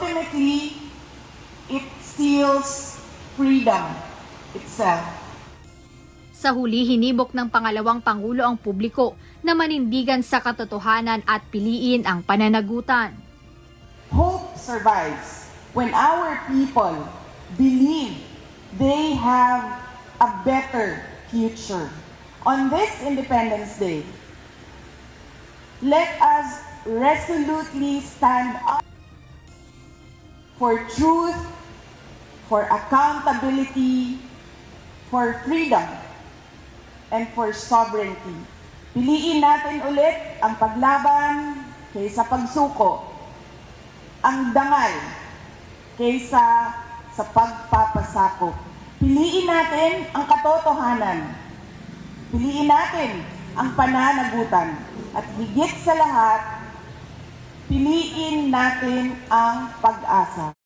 ultimately, it steals freedom itself. Sa huli, hinibok ng pangalawang Pangulo ang publiko na manindigan sa katotohanan at piliin ang pananagutan. Hope survives when our people believe they have a better future. On this Independence Day, let us resolutely stand up for truth, for accountability, for freedom, and for sovereignty. Piliin natin ulit ang paglaban kaysa pagsuko, ang dangal kaysa sa pagpapasakop. Piliin natin ang katotohanan. Piliin natin ang pananagutan. At higit sa lahat, piliin natin ang pag-asa.